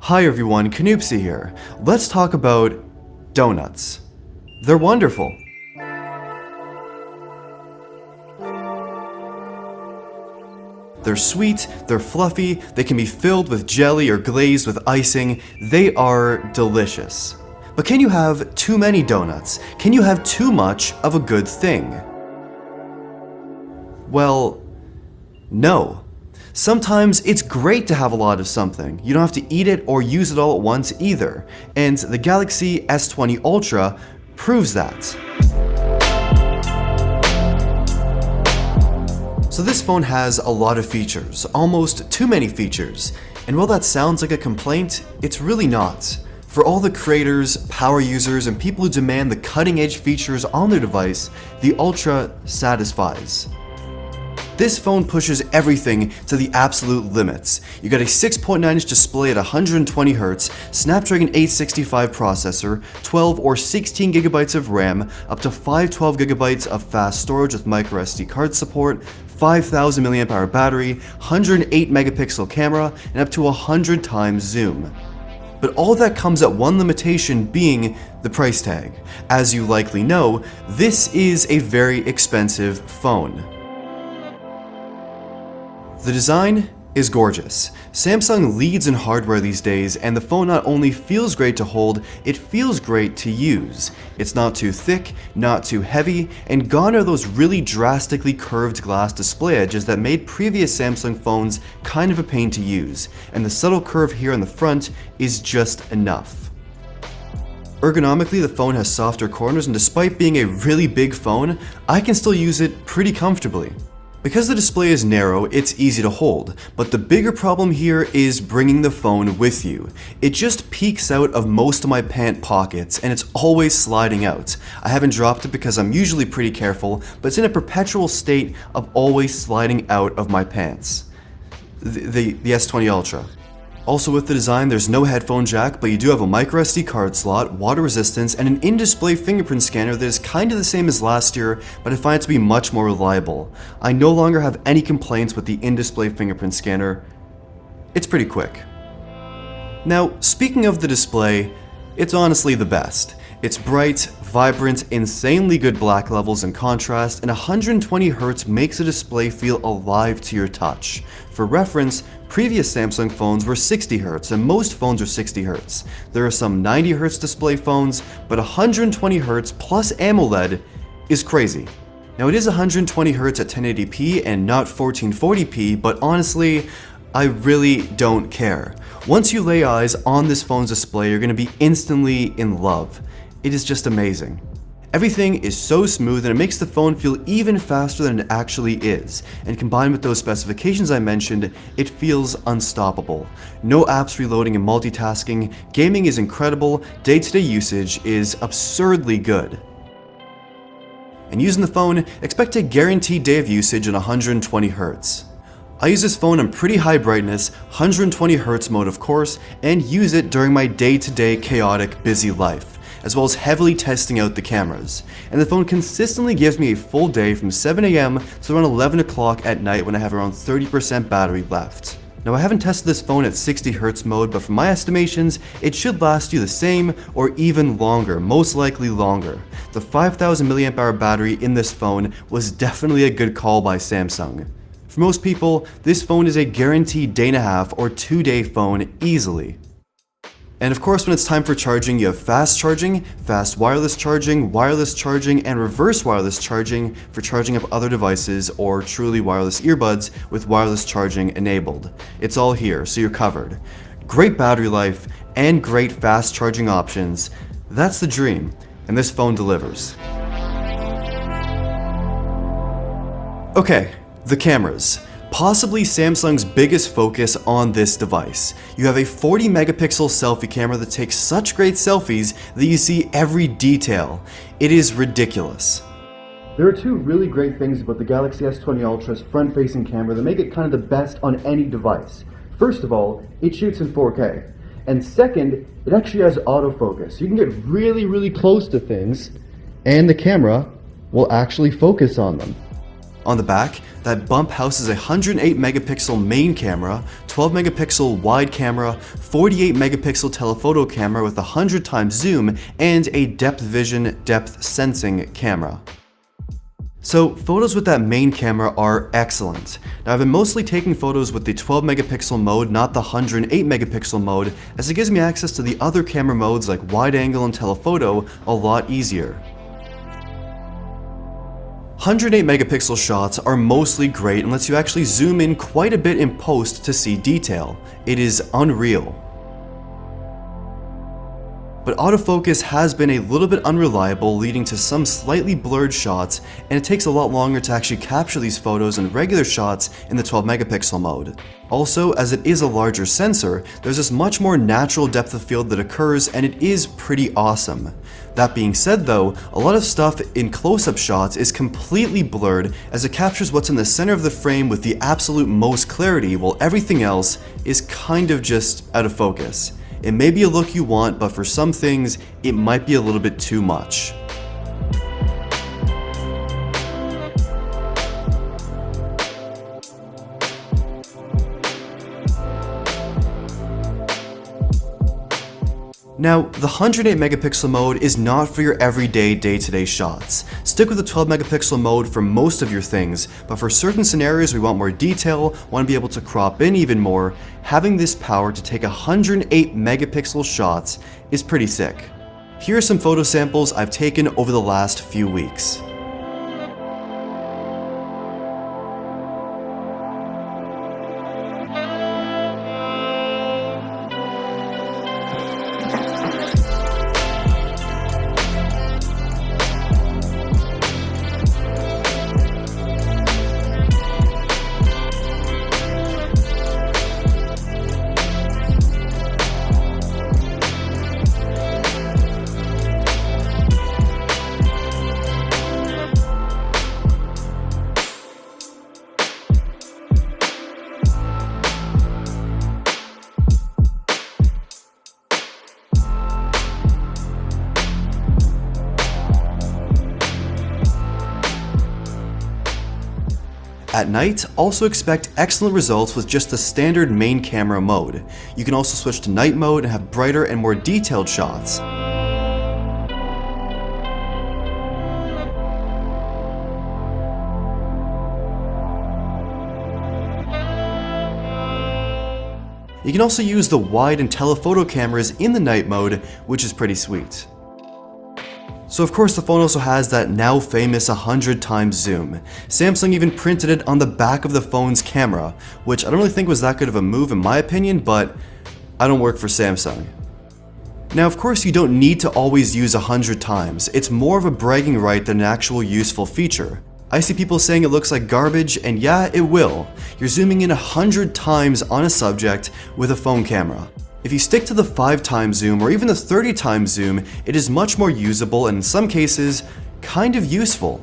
Hi everyone, Canoopsy here. Let's talk about donuts. They're wonderful. They're sweet, they're fluffy, they can be filled with jelly or glazed with icing. They are delicious. But can you have too many donuts? Can you have too much of a good thing? Well, no. Sometimes it's great to have a lot of something. You don't have to eat it or use it all at once either. And the Galaxy S20 Ultra proves that. So this phone has a lot of features, almost too many features. And while that sounds like a complaint, it's really not. For all the creators, power users, and people who demand the cutting-edge features on their device, the Ultra satisfies. This phone pushes everything to the absolute limits. You got a 6.9-inch display at 120Hz, Snapdragon 865 processor, 12 or 16 GB of RAM, up to 512 GB of fast storage with micro SD card support, 5000 mAh battery, 108 megapixel camera, and up to 100 times zoom. But all that comes at one limitation being the price tag. As you likely know, this is a very expensive phone. The design is gorgeous. Samsung leads in hardware these days, and the phone not only feels great to hold, it feels great to use. It's not too thick, not too heavy, and gone are those really drastically curved glass display edges that made previous Samsung phones kind of a pain to use, and the subtle curve here on the front is just enough. Ergonomically, the phone has softer corners, and despite being a really big phone, I can still use it pretty comfortably. Because the display is narrow, it's easy to hold, but the bigger problem here is bringing the phone with you. It just peeks out of most of my pant pockets, and it's always sliding out. I haven't dropped it because I'm usually pretty careful, but it's in a perpetual state of always sliding out of my pants. The S20 Ultra. Also with the design, there's no headphone jack, but you do have a micro SD card slot, water resistance, and an in-display fingerprint scanner that is kind of the same as last year, but I find it to be much more reliable. I no longer have any complaints with the in-display fingerprint scanner. It's pretty quick. Now, speaking of the display, it's honestly the best. It's bright, vibrant, insanely good black levels and contrast, and 120Hz makes the display feel alive to your touch. For reference, previous Samsung phones were 60Hz, and most phones are 60Hz. There are some 90Hz display phones, but 120Hz plus AMOLED is crazy. Now it is 120Hz at 1080p and not 1440p, but honestly, I really don't care. Once you lay eyes on this phone's display, you're going to be instantly in love. It is just amazing. Everything is so smooth and it makes the phone feel even faster than it actually is, and combined with those specifications I mentioned, it feels unstoppable. No apps reloading and multitasking, gaming is incredible, day-to-day usage is absurdly good. And using the phone, expect a guaranteed day of usage on 120Hz. I use this phone on pretty high brightness, 120Hz mode of course, and use it during my day-to-day chaotic, busy life, as well as heavily testing out the cameras. And the phone consistently gives me a full day from 7 AM to around 11 o'clock at night when I have around 30% battery left. Now I haven't tested this phone at 60Hz mode, but from my estimations, it should last you the same or even longer, most likely longer. The 5000 mAh battery in this phone was definitely a good call by Samsung. For most people, this phone is a guaranteed day-and-a-half or 2-day phone easily. And of course, when it's time for charging, you have fast charging, fast wireless charging, and reverse wireless charging for charging up other devices or truly wireless earbuds with wireless charging enabled. It's all here, so you're covered. Great battery life and great fast charging options. That's the dream, and this phone delivers. Okay, the cameras. Possibly Samsung's biggest focus on this device. You have a 40 megapixel selfie camera that takes such great selfies that you see every detail. It is ridiculous. There are two really great things about the Galaxy S20 Ultra's front-facing camera that make it kind of the best on any device. First of all, it shoots in 4K. And second, it actually has autofocus. You can get really close to things and the camera will actually focus on them. On the back, that bump houses a 108 megapixel main camera, 12 megapixel wide camera, 48 megapixel telephoto camera with 100 times zoom, and a depth vision, depth sensing camera. So photos with that main camera are excellent. Now I've been mostly taking photos with the 12 megapixel mode, not the 108 megapixel mode, as it gives me access to the other camera modes like wide angle and telephoto a lot easier. 108 megapixel shots are mostly great and lets you actually zoom in quite a bit in post to see detail. It is unreal. But autofocus has been a little bit unreliable, leading to some slightly blurred shots, and it takes a lot longer to actually capture these photos in regular shots in the 12 megapixel mode. Also, as it is a larger sensor, there's this much more natural depth of field that occurs, and it is pretty awesome. That being said though, a lot of stuff in close-up shots is completely blurred as it captures what's in the center of the frame with the absolute most clarity, while everything else is kind of just out of focus. It may be a look you want, but for some things, it might be a little bit too much. Now, the 108 megapixel mode is not for your everyday day-to-day shots. Stick with the 12 megapixel mode for most of your things, but for certain scenarios we want more detail, want to be able to crop in even more, having this power to take 108 megapixel shots is pretty sick. Here are some photo samples I've taken over the last few weeks. At night, also expect excellent results with just the standard main camera mode. You can also switch to night mode and have brighter and more detailed shots. You can also use the wide and telephoto cameras in the night mode, which is pretty sweet. So of course the phone also has that now famous 100 times zoom. Samsung even printed it on the back of the phone's camera, which I don't really think was that good of a move in my opinion, but I don't work for Samsung. Now of course you don't need to always use 100 times, it's more of a bragging right than an actual useful feature. I see people saying it looks like garbage, and yeah, it will. You're zooming in 100 times on a subject with a phone camera. If you stick to the 5 times zoom or even the 30 times zoom, it is much more usable and in some cases, kind of useful.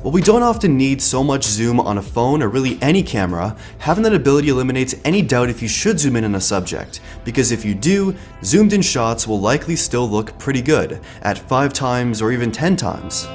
While we don't often need so much zoom on a phone or really any camera, having that ability eliminates any doubt if you should zoom in on a subject, because if you do, zoomed in shots will likely still look pretty good, at 5 times or even 10 times.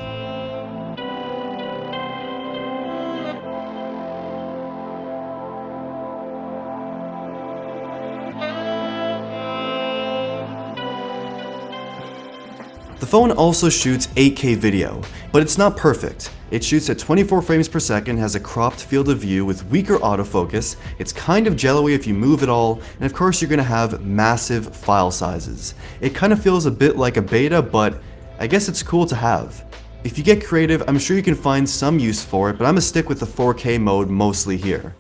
The phone also shoots 8K video, but it's not perfect. It shoots at 24 frames per second, has a cropped field of view with weaker autofocus, it's kind of jello-y if you move at all, and of course you're going to have massive file sizes. It kind of feels a bit like a beta, but I guess it's cool to have. If you get creative, I'm sure you can find some use for it, but I'm going to stick with the 4K mode mostly here.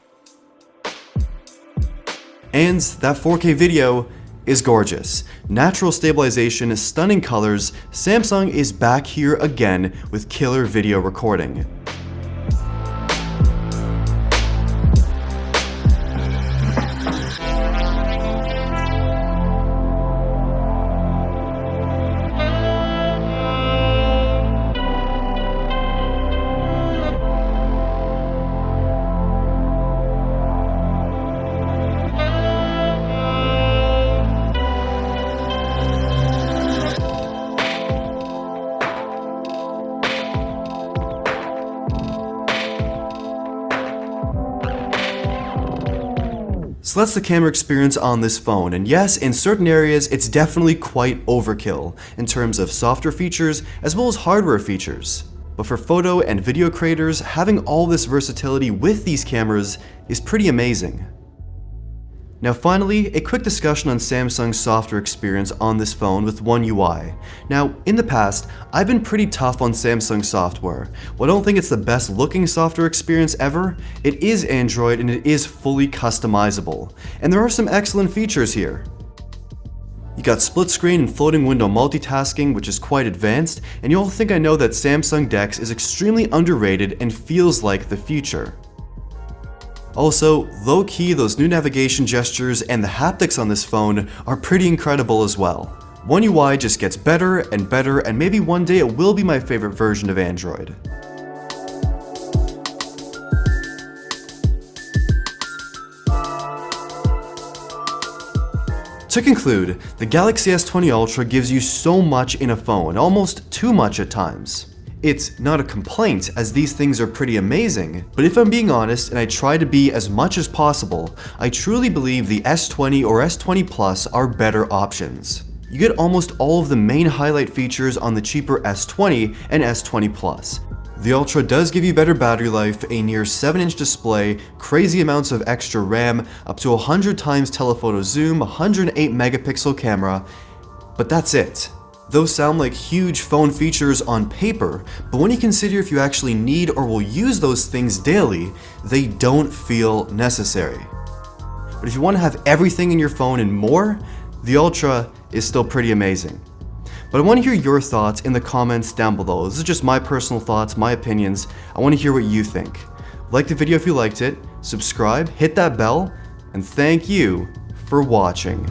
And that 4K video is gorgeous. Natural stabilization, stunning colors, Samsung is back here again with killer video recording. So that's the camera experience on this phone, and yes, in certain areas it's definitely quite overkill in terms of software features as well as hardware features. But for photo and video creators, having all this versatility with these cameras is pretty amazing. Now finally, a quick discussion on Samsung's software experience on this phone with One UI. Now, in the past, I've been pretty tough on Samsung software. While I don't think it's the best looking software experience ever, it is Android and it is fully customizable. And there are some excellent features here. You got split screen and floating window multitasking, which is quite advanced, and you'll think I know that Samsung DeX is extremely underrated and feels like the future. Also, low-key, those new navigation gestures and the haptics on this phone are pretty incredible as well. One UI just gets better, and maybe one day it will be my favorite version of Android. To conclude, the Galaxy S20 Ultra gives you so much in a phone, almost too much at times. It's not a complaint, as these things are pretty amazing, but if I'm being honest and I try to be as much as possible, I truly believe the S20 or S20 Plus are better options. You get almost all of the main highlight features on the cheaper S20 and S20 Plus. The Ultra does give you better battery life, a near 7-inch display, crazy amounts of extra RAM, up to 100 times telephoto zoom, 108 megapixel camera, but that's it. Those sound like huge phone features on paper, but when you consider if you actually need or will use those things daily, they don't feel necessary. But if you want to have everything in your phone and more, the Ultra is still pretty amazing. But I want to hear your thoughts in the comments down below. This is just my personal thoughts, my opinions. I want to hear what you think. Like the video if you liked it, subscribe, hit that bell, and thank you for watching.